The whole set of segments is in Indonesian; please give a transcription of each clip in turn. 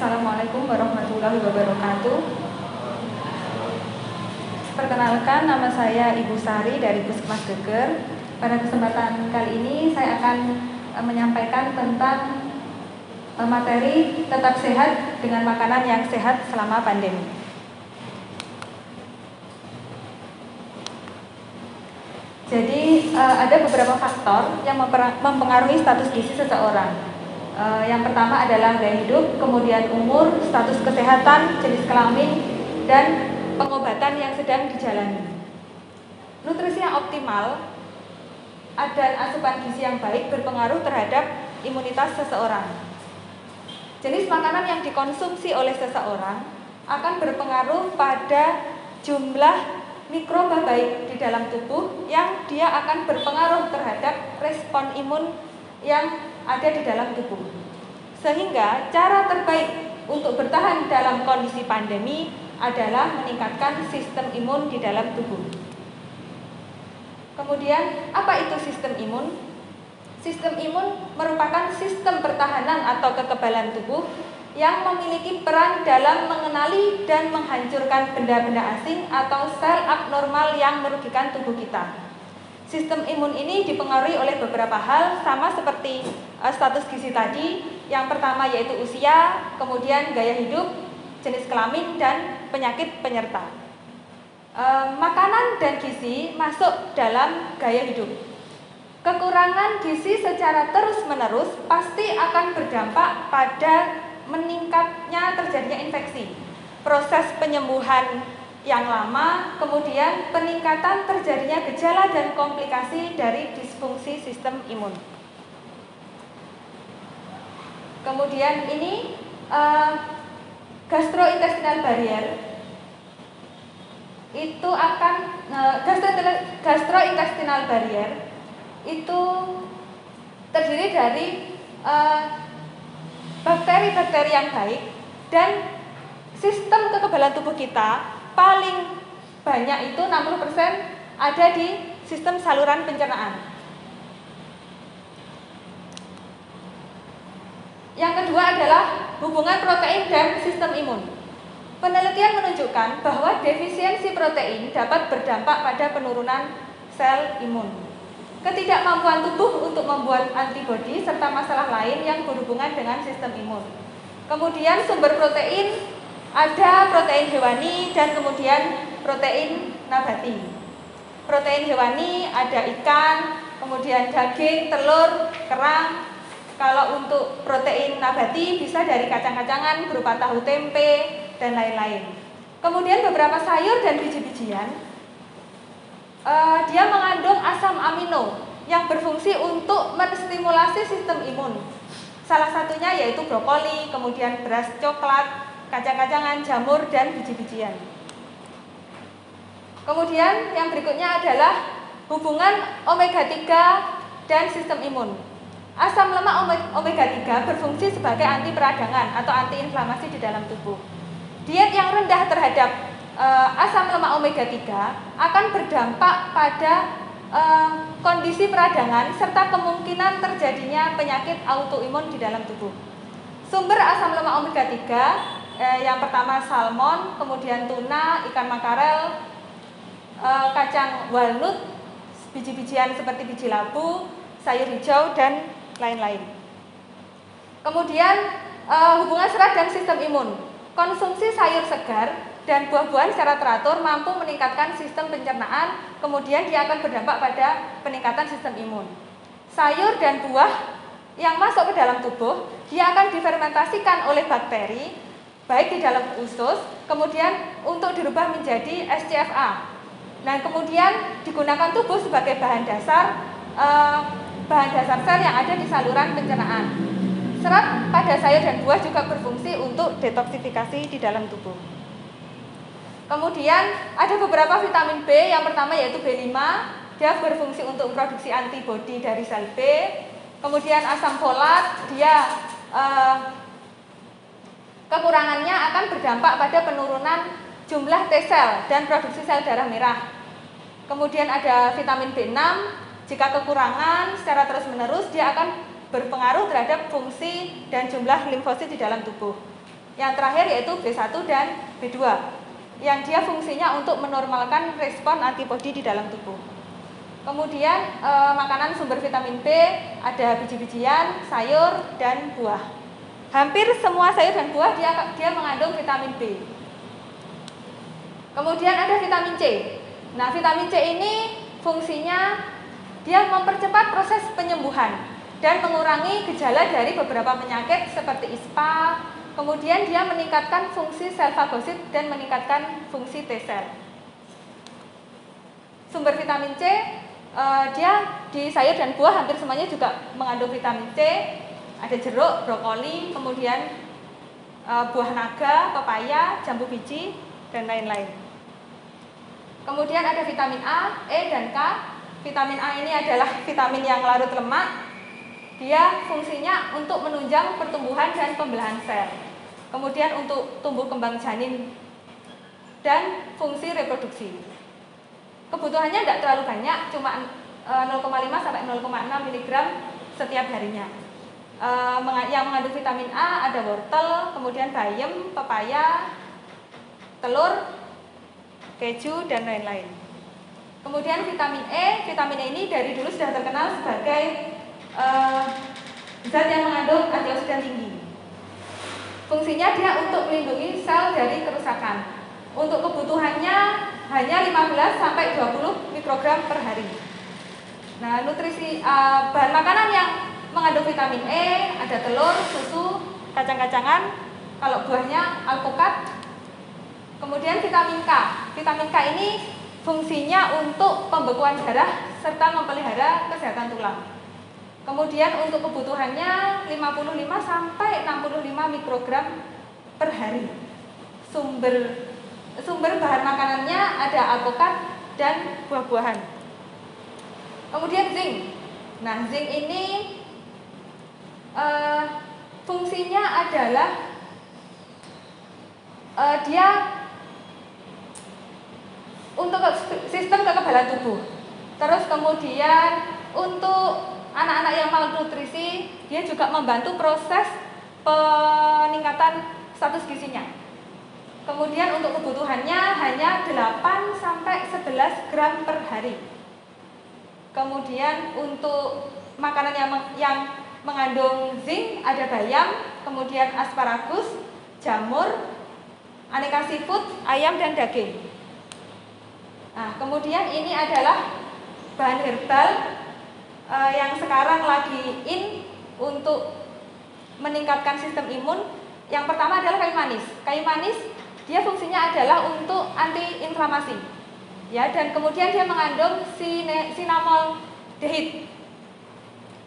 Assalamualaikum warahmatullahi wabarakatuh. Perkenalkan, nama saya Ibu Sari dari Puskesmas Geger. Pada kesempatan kali ini saya akan menyampaikan tentang materi tetap sehat dengan makanan yang sehat selama pandemi. Jadi ada beberapa faktor yang mempengaruhi status gizi seseorang. Yang pertama adalah gaya hidup, kemudian umur, status kesehatan, jenis kelamin, dan pengobatan yang sedang dijalani. Nutrisi yang optimal dan asupan gizi yang baik berpengaruh terhadap imunitas seseorang. Jenis makanan yang dikonsumsi oleh seseorang akan berpengaruh pada jumlah mikroba baik di dalam tubuh yang dia akan berpengaruh terhadap respon imun yang ada di dalam tubuh. Sehingga cara terbaik untuk bertahan dalam kondisi pandemi adalah meningkatkan sistem imun di dalam tubuh. Kemudian, apa itu sistem imun? Sistem imun merupakan sistem pertahanan atau kekebalan tubuh yang memiliki peran dalam mengenali dan menghancurkan benda-benda asing atau sel abnormal yang merugikan tubuh kita. Sistem imun ini dipengaruhi oleh beberapa hal, sama seperti status gizi tadi. Yang pertama yaitu usia, kemudian gaya hidup, jenis kelamin, dan penyakit penyerta. Makanan dan gizi masuk dalam gaya hidup. Kekurangan gizi secara terus-menerus pasti akan berdampak pada meningkatnya terjadinya infeksi, proses penyembuhan yang lama, kemudian peningkatan terjadinya gejala dan komplikasi dari disfungsi sistem imun. Kemudian ini gastrointestinal barrier itu akan gastrointestinal barrier itu terdiri dari bakteri-bakteri yang baik, dan sistem kekebalan tubuh kita paling banyak itu 60% ada di sistem saluran pencernaan. Yang kedua adalah hubungan protein dan sistem imun. Penelitian menunjukkan bahwa defisiensi protein dapat berdampak pada penurunan sel imun, ketidakmampuan tubuh untuk membuat antibodi, serta masalah lain yang berhubungan dengan sistem imun. Kemudian sumber protein, ada protein hewani dan kemudian protein nabati. Protein hewani ada ikan, kemudian daging, telur, kerang. Kalau untuk protein nabati bisa dari kacang-kacangan berupa tahu tempe dan lain-lain. Kemudian beberapa sayur dan biji-bijian, dia mengandung asam amino yang berfungsi untuk menstimulasi sistem imun. Salah satunya yaitu brokoli, kemudian beras coklat, kacang-kacangan, jamur, dan biji-bijian. Kemudian yang berikutnya adalah hubungan omega 3 dan sistem imun. Asam lemak omega 3 berfungsi sebagai anti peradangan atau antiinflamasi di dalam tubuh. Diet yang rendah terhadap asam lemak omega 3 akan berdampak pada kondisi peradangan serta kemungkinan terjadinya penyakit autoimun di dalam tubuh. Sumber asam lemak omega 3 yang pertama salmon, kemudian tuna, ikan makarel, kacang walnut, biji-bijian seperti biji labu, sayur hijau, dan lain-lain. Kemudian hubungan serat dan sistem imun. Konsumsi sayur segar dan buah-buahan secara teratur mampu meningkatkan sistem pencernaan, kemudian dia akan berdampak pada peningkatan sistem imun. Sayur dan buah yang masuk ke dalam tubuh, dia akan difermentasikan oleh bakteri, baik di dalam usus, kemudian untuk dirubah menjadi SCFA. Nah, kemudian digunakan tubuh sebagai bahan dasar sel yang ada di saluran pencernaan. Serat pada sayur dan buah juga berfungsi untuk detoksifikasi di dalam tubuh. Kemudian ada beberapa vitamin B, yang pertama yaitu B5, dia berfungsi untuk memproduksi antibodi dari sel B. Kemudian asam folat, dia kekurangannya akan berdampak pada penurunan jumlah T sel dan produksi sel darah merah. Kemudian ada vitamin B6, jika kekurangan secara terus-menerus dia akan berpengaruh terhadap fungsi dan jumlah limfosit di dalam tubuh. Yang terakhir yaitu B1 dan B2, yang dia fungsinya untuk menormalkan respon antibodi di dalam tubuh. Kemudian makanan sumber vitamin B ada biji-bijian, sayur, dan buah. Hampir semua sayur dan buah dia mengandung vitamin B. Kemudian ada vitamin C. Nah, vitamin C ini fungsinya dia mempercepat proses penyembuhan dan mengurangi gejala dari beberapa penyakit seperti ISPA. Kemudian dia meningkatkan fungsi sel fagosit dan meningkatkan fungsi T-sel. Sumber vitamin C, dia di sayur dan buah hampir semuanya juga mengandung vitamin C. Ada jeruk, brokoli, kemudian buah naga, pepaya, jambu biji, dan lain-lain. Kemudian ada vitamin A, E, dan K. Vitamin A ini adalah vitamin yang larut lemak. Dia fungsinya untuk menunjang pertumbuhan dan pembelahan sel. Kemudian untuk tumbuh kembang janin dan fungsi reproduksi. Kebutuhannya tidak terlalu banyak, cuma 0,5 sampai 0,6 mg setiap harinya. Yang mengandung vitamin A ada wortel, kemudian bayam, pepaya, telur, keju, dan lain-lain. Kemudian vitamin E ini dari dulu sudah terkenal sebagai zat yang mengandung antioksidan tinggi. Fungsinya dia untuk melindungi sel dari kerusakan. Untuk kebutuhannya hanya 15 sampai 20 mikrogram per hari. Nah, nutrisi bahan makanan yang mengandung vitamin E ada telur, susu, kacang-kacangan, kalau buahnya alpukat. Kemudian vitamin K. Vitamin K ini fungsinya untuk pembekuan darah serta memelihara kesehatan tulang. Kemudian untuk kebutuhannya 55 sampai 65 mikrogram per hari. Sumber bahan makanannya ada alpukat dan buah-buahan. Kemudian zinc. Nah, zinc ini fungsinya adalah dia untuk sistem kekebalan tubuh. Terus kemudian untuk anak-anak yang malnutrisi, dia juga membantu proses peningkatan status gizinya. Kemudian untuk kebutuhannya hanya 8 sampai 11 gram per hari. Kemudian untuk makanan yang mengandung zinc ada bayam, kemudian asparagus, jamur, aneka seafood, ayam, dan daging. Nah, kemudian ini adalah bahan herbal yang sekarang lagi in untuk meningkatkan sistem imun. Yang pertama adalah kayu manis. Kayu manis dia fungsinya adalah untuk anti-inflamasi, ya, dan kemudian dia mengandung sinamaldehid.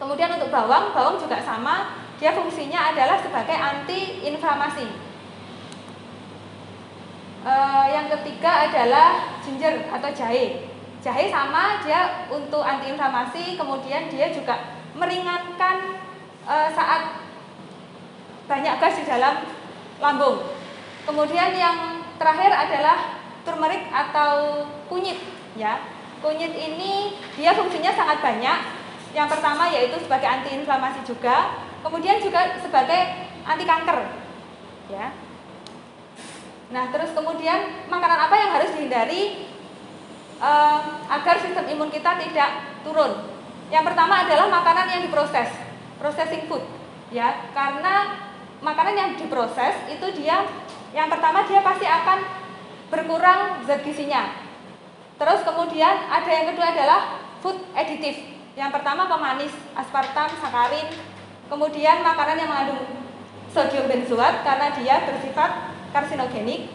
Kemudian untuk bawang juga sama, dia fungsinya adalah sebagai anti-inflamasi. Yang ketiga adalah ginger atau jahe. Jahe sama, dia untuk antiinflamasi, kemudian dia juga meringankan saat banyak gas di dalam lambung. Kemudian yang terakhir adalah turmeric atau kunyit, ya. Kunyit ini dia fungsinya sangat banyak. Yang pertama yaitu sebagai antiinflamasi juga, kemudian juga sebagai anti kanker, ya. Nah, terus kemudian makanan apa yang harus dihindari agar sistem imun kita tidak turun? Yang pertama adalah makanan yang diproses, processing food, ya. Karena makanan yang diproses itu dia, yang pertama dia pasti akan berkurang zat gizinya. Terus kemudian ada yang kedua adalah food additive. Yang pertama pemanis, aspartam, sakarin. Kemudian makanan yang mengandung sodium benzoat karena dia bersifat karsinogenik.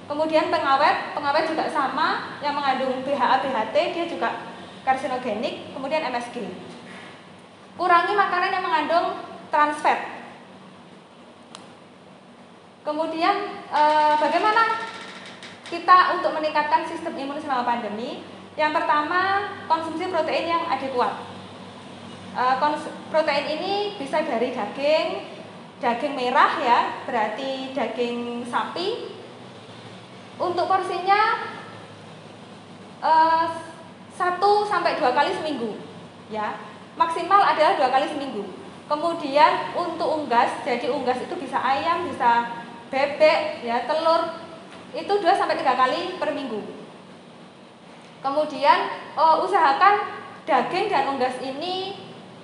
Kemudian pengawet juga sama, yang mengandung BHA, BHT, dia juga karsinogenik. Kemudian MSG. Kurangi makanan yang mengandung trans fat. Kemudian bagaimana kita untuk meningkatkan sistem imun selama pandemi? Yang pertama, konsumsi protein yang adekuat. Protein ini bisa dari daging merah, ya, berarti daging sapi. Untuk porsinya 1 sampai 2 kali seminggu, ya. Maksimal adalah 2 kali seminggu. Kemudian untuk unggas, jadi unggas itu bisa ayam, bisa bebek, ya, telur, itu 2-3 kali per minggu. Kemudian usahakan daging dan unggas ini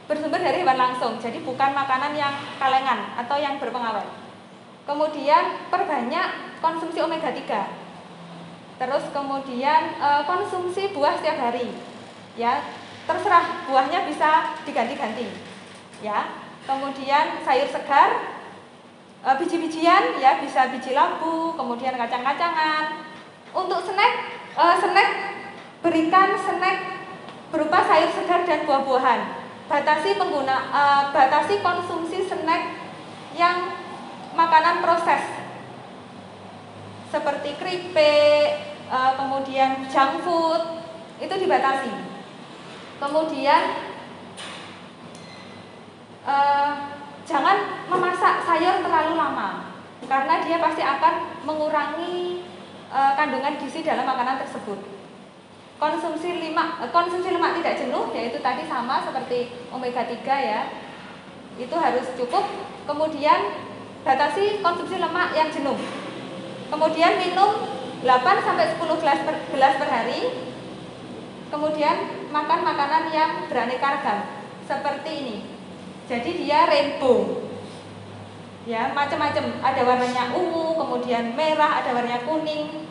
bersumber dari hewan langsung, jadi bukan makanan yang kalengan atau yang berpengawet. Kemudian perbanyak konsumsi omega 3. Terus kemudian konsumsi buah setiap hari. Ya, terserah buahnya bisa diganti-ganti. Ya. Kemudian sayur segar, biji-bijian, ya, bisa biji labu, kemudian kacang-kacangan. Untuk snack, berikan snack berupa sayur segar dan buah-buahan. Batasi konsumsi snack yang makanan proses seperti keripik, kemudian junk food, itu dibatasi. Kemudian jangan memasak sayur terlalu lama, karena dia pasti akan mengurangi kandungan gizi dalam makanan tersebut. Konsumsi lemak tidak jenuh, yaitu tadi sama seperti omega 3, ya, itu harus cukup. Kemudian batasi konsumsi lemak yang jenuh. Kemudian minum 8-10 gelas per hari. Kemudian makan makanan yang beraneka ragam seperti ini. Jadi dia rainbow, ya, macam-macam. Ada warnanya ungu, kemudian merah, ada warnanya kuning,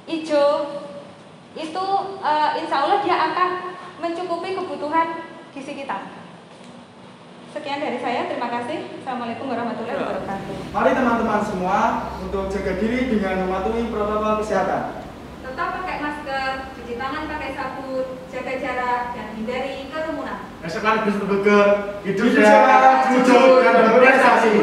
hijau. Itu insya Allah dia akan mencukupi kebutuhan gizi kita. Sekian dari saya, terima kasih. Assalamualaikum warahmatullahi wabarakatuh. Mari teman-teman semua untuk jaga diri dengan mematuhi protokol kesehatan. Tetap pakai masker, cuci tangan pakai sabun, jaga jarak, dan hindari kerumunan. Sekarang bisa bergerak, hidup sehat, jujur, dan berprestasi.